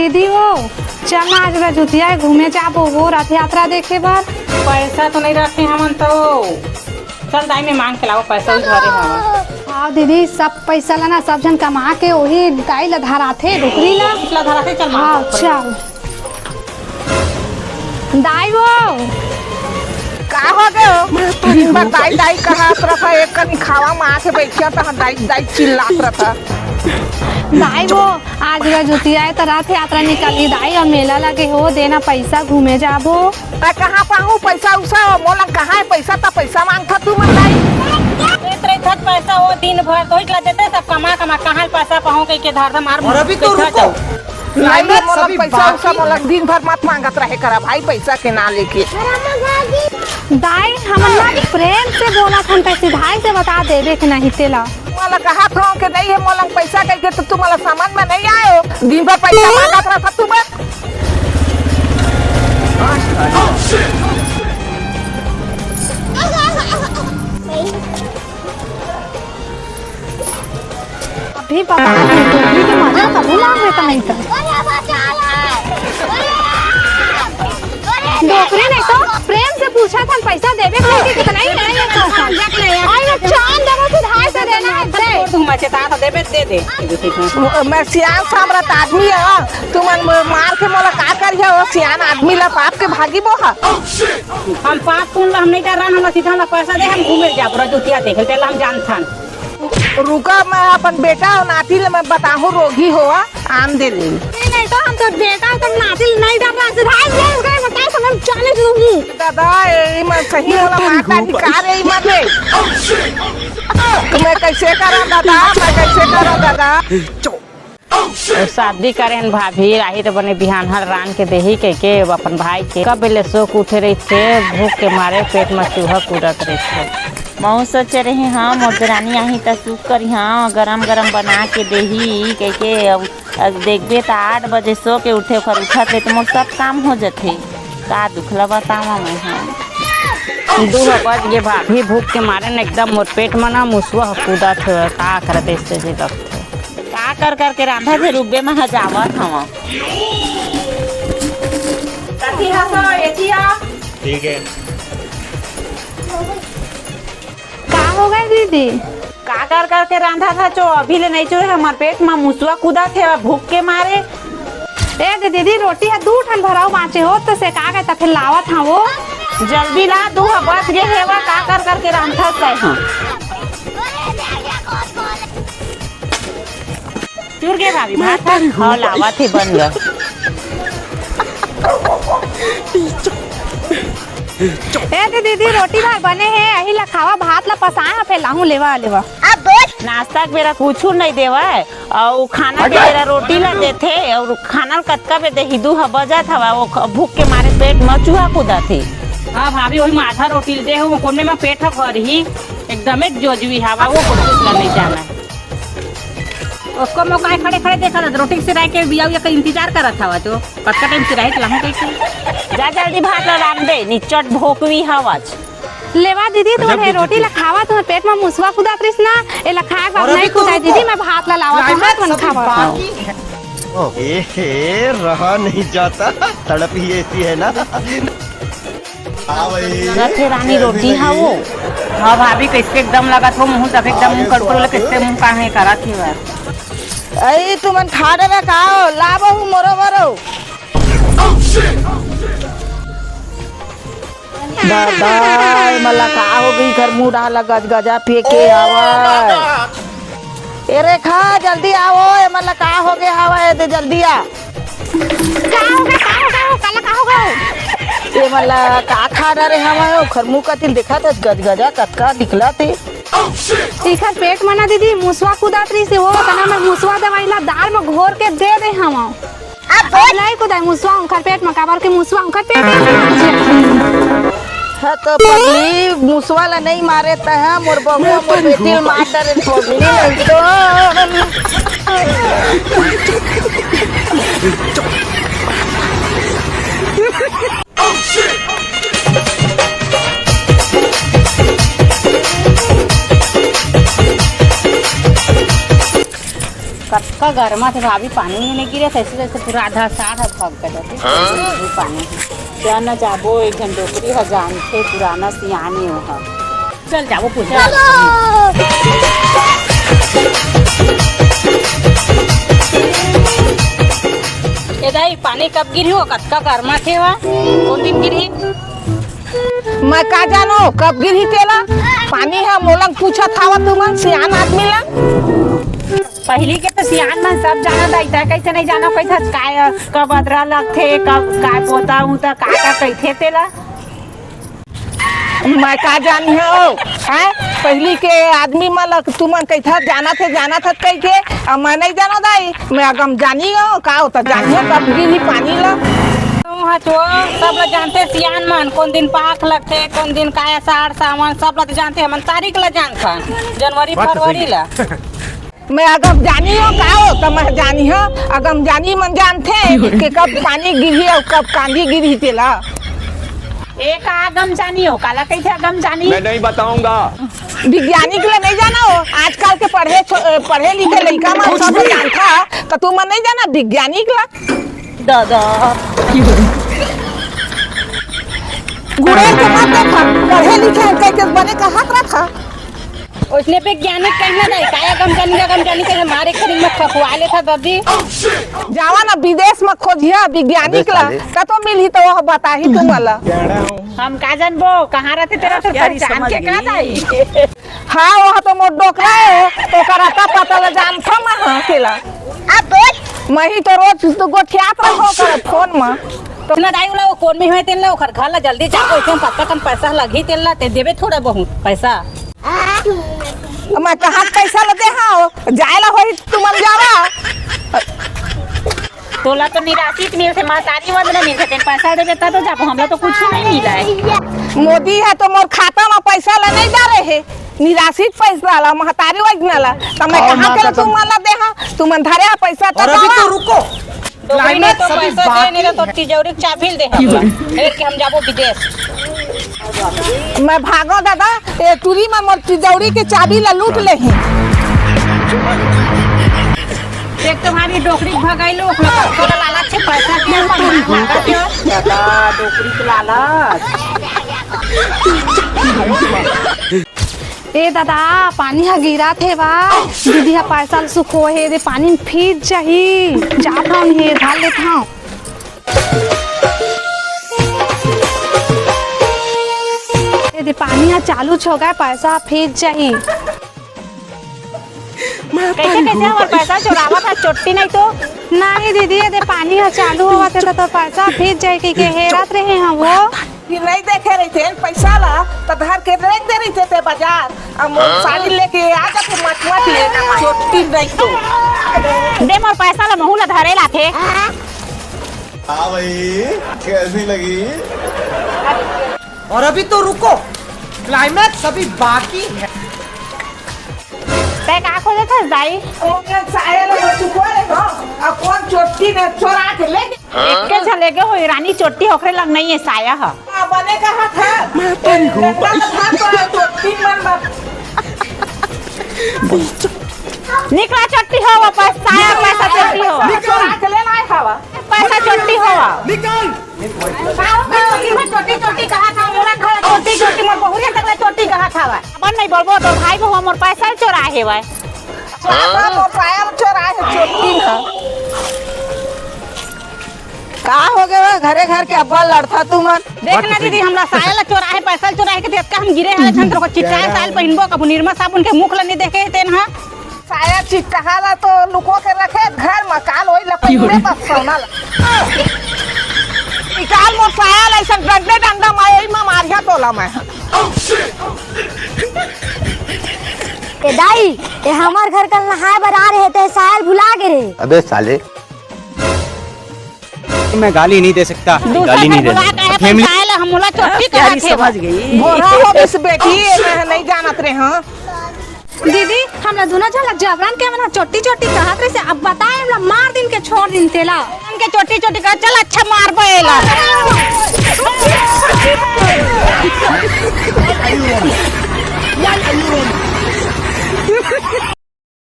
दीदी हो चल ना आज रजुतिया घूमे जाबो वो रथ यात्रा देखे बार। पैसा तो नहीं रखे हमन तो चल दाई में मांग के लाओ पैसा उस घरे हवा। हाँ दीदी सब पैसा लाना सब जन कमा के वही गाय ला धराथे डुकरी ला इतला धराते चल हाँ चल दाई वो का हो गए दाई दाई कहा रहा एक कनी खावा में आके बैठिया था दाई दाई चिल्लात रहा। दाई वो आज रजुतिया है तो रथ यात्रा निकली दाई और मेला लगे हो देना पैसा घूमे जाबो। मैं कहाँ पाऊँ पैसा उसा मोला कहाँ है पैसा ता पैसा मांगता तू मन दाई पैसा वो दिन भर तो इतला देते सब कमा कमा कहाँ पैसा पाऊँ के धर मार और अभी तो रुको नहीं मोला पैसा उसा मोला दिन भर मत मांगत रहे करा भाई पैसा के ना लेके। दाई हमन प्रेम से बोला था पैसे भाई से बता देवे कि नहीं तेला मोला कहा था कि नहीं है मोला पैसा कह के तो तू मोला समझ में नहीं आयो दिन भर पैसा मांगत रहा तू बस। अभी पता नहीं डोकरी के मजा कबू ना हुए तो नहीं तो डोकरी नहीं तो प्रेम से पूछा था पैसा देवे कि कितना ही नहीं है पैसा आई ना चांद देवे फिर हाय से देना है दे तू मचेता तो देवे दे दे। मैं सियान सामरत आदमी है तू मन मार के मोला का करिया वो सियान आदमी ला पाप के भागी बोहा। हम पाप पुण्य हम नहीं कर रहा हम सीधा हम पैसा दे हम घूमे जा पूरा जुतिया देखे तेला हम जानथन। रुका मैं अपन बेटा और नाती ले मैं बताहूँ रोगी हुआ आम दे ले नहीं तो हम तो बेटा तो नाती नहीं डर रहा से भाई ले गए बता समझ जाने दूँ दादा ये मैं सही वाला माता अधिकार है मत ले तो मैं कैसे करा दादा मैं कैसे करा दादा। शादी करें भाभी राही तो बने बिहान हर रान के देही के अपन भाई के कब ले सोख उठे रही थे भूख के मारे पेट में चूहा कूदत रही थे। मैं सोच रही हाँ मोदरानी आई तो सूख करी हाँ गरम गरम बना के देही के देखबे तो 8 बजे सो के उठे फिर उठते तो मोर सब काम हो जाते का दुखला बतावा मैं हाँ 2 बज ये भाभी भूख के मारे न एकदम मोर पेट में ना मुसवा कूदा थे का करते इससे जे तक का कर करके रांधा थे रुबे में हजावत हवा ठीक है। का हो गए दीदी का कर करके रांधा था जो अभी ले नहीं चो हमारे पेट में मुसवा कूदा थे भूख के मारे। ए दीदी रोटी है 2 ठन भराओ बाँचे हो तो से का गए तो फिर लावत हाँ वो जल्दी ला 2 बज गए हेवा का कर करके रांधा से हाँ चुर गए भाभी भात हाँ लावा थे बन गए। ए दीदी रोटी भात बने हैं यही ला खावा भात ला पसाए फिर लाहूं लेवा लेवा नाश्ता के बेरा कुछ नहीं देवा है और खाना के बेरा रोटी ला देते और खाना कतका पे दे 2 बजा था वो भूख के मारे पेट में चूहा कूदा थे। हाँ भाभी वही माथा रोटी दे हो कोने में पेट भर ही एकदम जोजवी हवा वो कोशिश करने जाना है उसको मैं काय खड़े खड़े देखा था रोटी से रह के बिया का इंतजार कर रहा था जो कटका टाइम से रहे चला कैसे जा जल्दी भात ला रान दे निचट भोकवी हवाज लेवा दीदी तो है रोटी ला खावा तो पेट में मुसवा खुदा त्रिस ना ए ला खाए बात नहीं खुदा दीदी मैं भात ला लावा तो हाथ मन खावा ए रहा नहीं जाता तड़प ही ऐसी है ना। रथे रानी रोटी हाँ वो हाँ भाभी कैसे एकदम लगा था मुँह तब एकदम मुँह कड़कड़ कैसे मुँह काहे करा थी बार अरे तुमन खा रहे का लाभ हूँ मोरो मरो दादा मला का हो गई घर मुँह डाला गज गजा फेंके आवा अरे खा जल्दी आओ मला का हो गया हवा दे जल्दी आ काला का हो गए ये मला का खा रहे हम घर मुँह का तिल देखा था गज गजा कतका निकला थे इखर पेट में ना दीदी मुसवा कूदा त्रिस हो तना मैं मुसवा दवाई ला दाल में घोर के दे दे हम अब नहीं कुदाई मुसवा उनकर पेट में काबर के मुसवा उनकर पेट में है तो पगली मुसवा ला नहीं मारे तो है मोर बबुआ मोर बेटी मार डरे पगली नहीं तो का गर्मा थे भाभी पानी नहीं गिरे थे ऐसे जैसे पूरा आधा साठ भाग कर जाते पानी क्या न जाबो एक घंटे डोकरी हजान थे पुराना सियाने हो चल जाबो पूछा ये दाई पानी कब गिरी हो कत्का गर्मा थे वहाँ कौन दिन गिरी मैं का जानो कब गिरी तेला पानी है मोलंग पूछा था तुमन सियान आदमी ला पहली के तो सियान में सब जाना था कैसे नहीं जाना कैसे काय कब अदरा लगथे कब काय पोता उता का कैथे तेला मैं का जानी हो हैं पहली के आदमी मन तुमन कैथा जाना थे कह के अब मैं नहीं जाना दाई मैं अगम जानी हो का होता जानी हो कब गिरी पानी ला सब लोग जानते सियान मन कौन दिन पाक लगते कौन दिन काय साड़ सामान सब लोग जानते हमन तारीख ला जानता जनवरी फरवरी ला मैं अगम जानी हो का हो तो मैं जानी हो अगम जानी मन जानते कि कब पानी गिरी और कब कांदी गिरी तेला एक आगम जानी हो काला कैसे आगम जानी मैं नहीं बताऊंगा। विज्ञानिक ले नहीं जाना हो आजकल के पढ़े लिखे लड़का मन सब जानता तो तुम नहीं जाना विज्ञानिक ला दादा गुड़े के मत देखा पढ़े लिखे कह के बने का हक रखा उसने पे वैज्ञानिक कहना नहीं काया गम जानी के हमारे खरीद में खपवा ले था दादी जावा ना विदेश में खोजिया विज्ञानिक ला कतो मिली तो वह बता ही तुम वाला हम का जानबो कहाँ रहते तेरा तो पहचान के का दाई हाँ वह तो मोर डोकरा है तो कराता पता ला जान था मैं केला अब मैं ही तो रोज तो गोठियात रखो कर फोन में तो ना दाई वाला वो कौन में है तेला ओखर घर ला जल्दी जाको इसमें पत्ता कन पैसा लगी तेला ते देबे थोड़ा बहुत पैसा मैं कहाँ पैसा लेते हाँ जायला होई तुमन जावा तोला तो निराशित मिल से महतारी वंदना मिल से पैसा देबे तो जाबो हमरा तो कुछ नहीं मिला है मोदी है तो मोर खाता में पैसा ला नहीं डाले है निराशित पैसा ला महतारी वजना ला तो मैं कहाँ के तुम वाला दे हाँ तुमन धरे पैसा तो अभी तो रुको क्लाइमेट तो पैसा दे नहीं तो तिजोरी चाबिल दे फिर के हम जाबो विदेश मैं भागो दादा ये तुरी में मोर तिजोरी के चाबी ला लूट ले ही एक तुम्हारी डोकरी भगाइलो थोड़ा लालच से पैसा दिया भागा क्यों दादा डोकरी के लालच ए दादा पानी हा गिरा थे बा दीदी हा पैसा सुखो है दे पानी फीज चाहिए जात हम हे धाल लेत हूं ए दे पानी हा चालू छो गए पैसा फीज चाहिए कैसे कैसे हमारा पैसा चुरावा था चोटी नहीं तो नहीं दीदी ये दे पानी हा चालू हुआ थे तो पैसा फीज जाए के हेरत रहे हैं वो कि नहीं देखे रही थे पैसा ला तो धर के रख दे रही थे बाजार अब साड़ी लेके आ जा फिर मत ले छोटी नहीं तो दे मोर पैसा ला महू ला धरे ला थे हाँ भाई कैसी लगी। और अभी तो रुको क्लाइमैक्स अभी बाकी है ते का खोजे था दाई साया ला चुको रे हो अब कौन छोटी ने चोरा के ले एक के चले गए हो रानी चोटी होकरे लग नहीं है साया है बने कहा था मैं तेरी हूं छोटी मन निकला चोटी हो वापस साया पैसा चोटी हो चोरा के ले लाए हवा पैसा चोटी हो निकल चोटी चोटी कहा था मोरा घर चोटी चोटी मोर बहुरिया तक चोटी कहा था अपन नहीं बोलबो तो भाई को मोर पैसा चोरा है भाई तो पाया चोरा है छोटी ना का हो गया घरे घर के अब्बा लड़ता तुम देखना दीदी हमरा साया ला चोरा है पैसा चोरा है के देख हम गिरे है छंत्र को चिट्टाए साल पहिनबो कब निर्मा साबुन के मुख ला नहीं देखे तेन हां साया चिट्टाला तो लुको के रखे घर में काल होई लपटे बस सोना निकाल मोर साया ला ऐसा डंडे डंडा माई में मारिया तोला मैं ए दाई ये हमार घर कल नहाए बर आ रहे थे सायल भुला गए रे अबे साले मैं गाली नहीं दे सकता गाली नहीं दे फैमिली साया ला हमला चोटी कहा थे समझ गई बोरा हो इस बेटी मैं नहीं जानत रे हां दीदी हमरा दोनों झलक जबरन के मना छोटी छोटी कहत रहे से अब बताए हमरा मार दिन के छोड़ दिन तेला उनके छोटी छोटी का चल अच्छा मार बेला